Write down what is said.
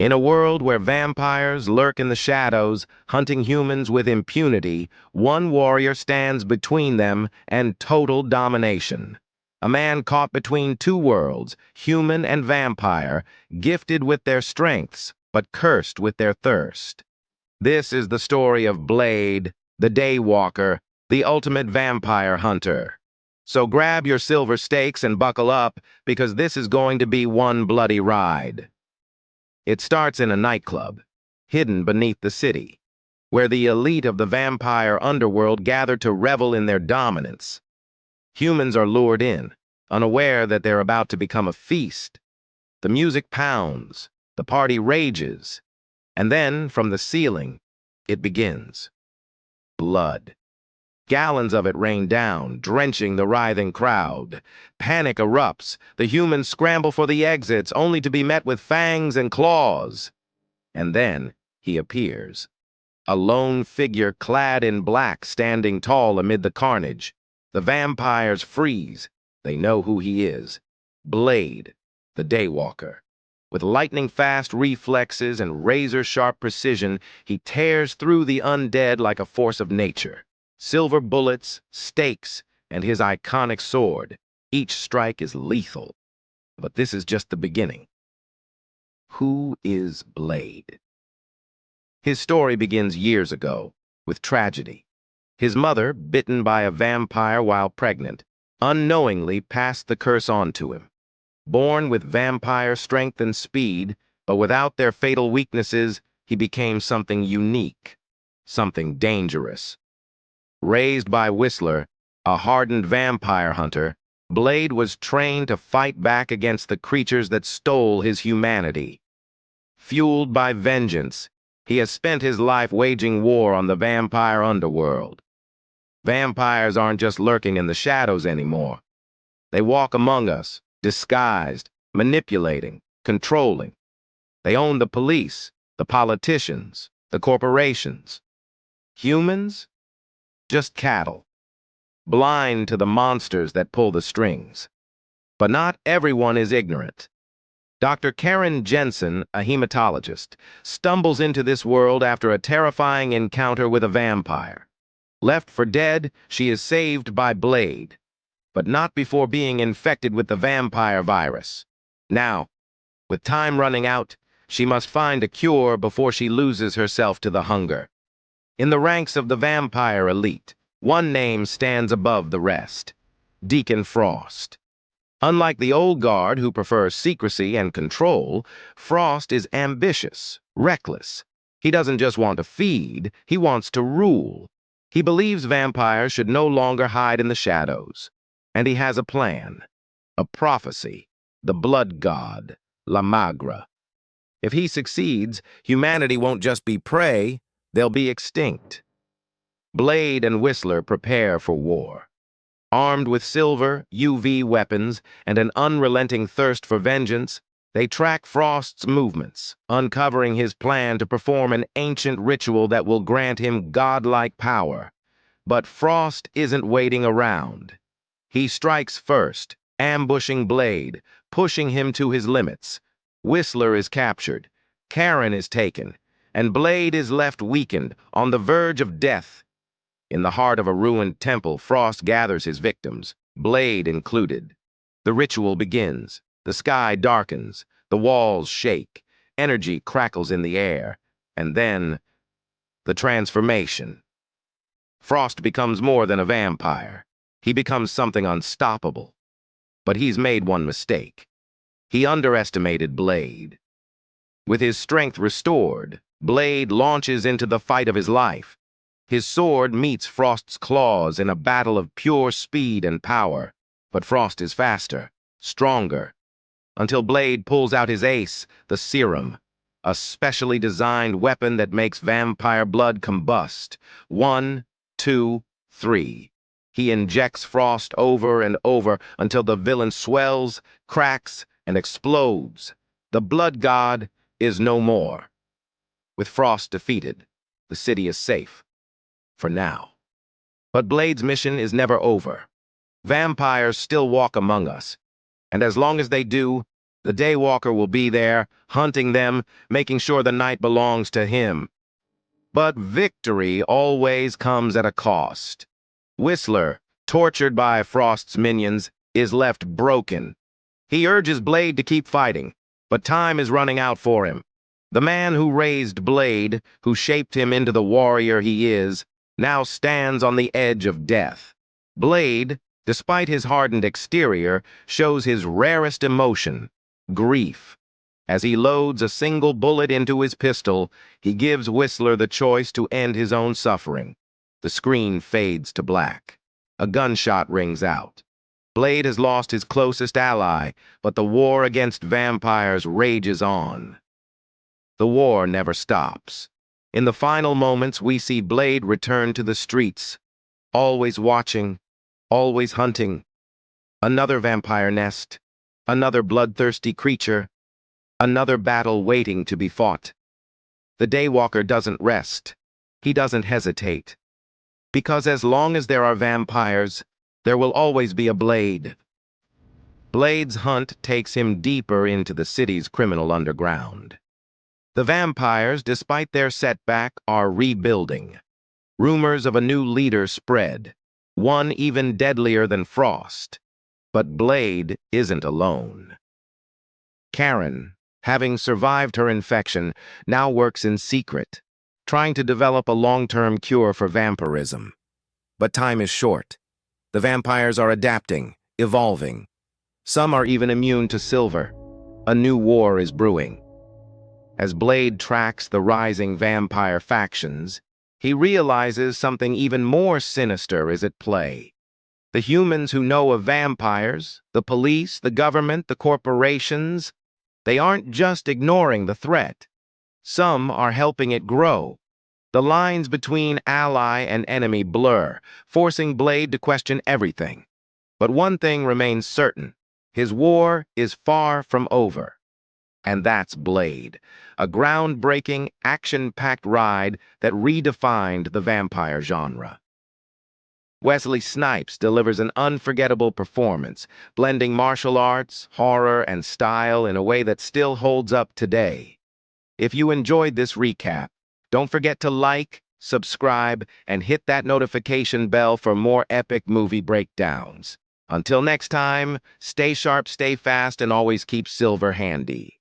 In a world where vampires lurk in the shadows, hunting humans with impunity, one warrior stands between them and total domination. A man caught between two worlds, human and vampire, gifted with their strengths, but cursed with their thirst. This is the story of Blade, the Daywalker, the ultimate vampire hunter. So grab your silver stakes and buckle up, because this is going to be one bloody ride. It starts in a nightclub, hidden beneath the city, where the elite of the vampire underworld gather to revel in their dominance. Humans are lured in, unaware that they're about to become a feast. The music pounds, the party rages, and then, from the ceiling, it begins. Blood. Gallons of it rain down, drenching the writhing crowd. Panic erupts. The humans scramble for the exits, only to be met with fangs and claws. And then he appears. A lone figure clad in black, standing tall amid the carnage. The vampires freeze. They know who he is. Blade, the Daywalker. With lightning-fast reflexes and razor-sharp precision, he tears through the undead like a force of nature. Silver bullets, stakes, and his iconic sword. Each strike is lethal. But this is just the beginning. Who is Blade? His story begins years ago, with tragedy. His mother, bitten by a vampire while pregnant, unknowingly passed the curse on to him. Born with vampire strength and speed, but without their fatal weaknesses, he became something unique, something dangerous. Raised by Whistler, a hardened vampire hunter, Blade was trained to fight back against the creatures that stole his humanity. Fueled by vengeance, he has spent his life waging war on the vampire underworld. Vampires aren't just lurking in the shadows anymore. They walk among us, disguised, manipulating, controlling. They own the police, the politicians, the corporations. Humans? Just cattle, blind to the monsters that pull the strings. But not everyone is ignorant. Dr. Karen Jensen, a hematologist, stumbles into this world after a terrifying encounter with a vampire. Left for dead, she is saved by Blade, but not before being infected with the vampire virus. Now, with time running out, she must find a cure before she loses herself to the hunger. In the ranks of the vampire elite, one name stands above the rest: Deacon Frost. Unlike the old guard who prefers secrecy and control, Frost is ambitious, reckless. He doesn't just want to feed, he wants to rule. He believes vampires should no longer hide in the shadows. And he has a plan, a prophecy, the blood god, La Magra. If he succeeds, humanity won't just be prey, they'll be extinct. Blade and Whistler prepare for war. Armed with silver, UV weapons, and an unrelenting thirst for vengeance, they track Frost's movements, uncovering his plan to perform an ancient ritual that will grant him godlike power. But Frost isn't waiting around. He strikes first, ambushing Blade, pushing him to his limits. Whistler is captured, Karen is taken, and Blade is left weakened, on the verge of death. In the heart of a ruined temple, Frost gathers his victims, Blade included. The ritual begins. The sky darkens, the walls shake, energy crackles in the air, and then the transformation. Frost becomes more than a vampire. He becomes something unstoppable. But he's made one mistake. He underestimated Blade. With his strength restored, Blade launches into the fight of his life. His sword meets Frost's claws in a battle of pure speed and power. But Frost is faster, stronger, until Blade pulls out his ace, the serum, a specially designed weapon that makes vampire blood combust. 1, 2, 3. He injects Frost over and over until the villain swells, cracks, and explodes. The blood god is no more. With Frost defeated, the city is safe. For now. But Blade's mission is never over. Vampires still walk among us, and as long as they do, The Daywalker will be there, hunting them, making sure the night belongs to him. But victory always comes at a cost. Whistler, tortured by Frost's minions, is left broken. He urges Blade to keep fighting, but time is running out for him. The man who raised Blade, who shaped him into the warrior he is, now stands on the edge of death. Blade, despite his hardened exterior, shows his rarest emotion, grief. As he loads a single bullet into his pistol, he gives Whistler the choice to end his own suffering. The screen fades to black. A gunshot rings out. Blade has lost his closest ally, but the war against vampires rages on. The war never stops. In the final moments, we see Blade return to the streets, always watching, always hunting. Another vampire nest, another bloodthirsty creature, another battle waiting to be fought. The Daywalker doesn't rest. He doesn't hesitate. Because as long as there are vampires, there will always be a Blade. Blade's hunt takes him deeper into the city's criminal underground. The vampires, despite their setback, are rebuilding. Rumors of a new leader spread, one even deadlier than Frost. But Blade isn't alone. Karen, having survived her infection, now works in secret, trying to develop a long-term cure for vampirism. But time is short. The vampires are adapting, evolving. Some are even immune to silver. A new war is brewing. As Blade tracks the rising vampire factions, he realizes something even more sinister is at play. The humans who know of vampires, the police, the government, the corporations, they aren't just ignoring the threat. Some are helping it grow. The lines between ally and enemy blur, forcing Blade to question everything. But one thing remains certain. His war is far from over. And that's Blade, a groundbreaking, action-packed ride that redefined the vampire genre. Wesley Snipes delivers an unforgettable performance, blending martial arts, horror, and style in a way that still holds up today. If you enjoyed this recap, don't forget to like, subscribe, and hit that notification bell for more epic movie breakdowns. Until next time, stay sharp, stay fast, and always keep silver handy.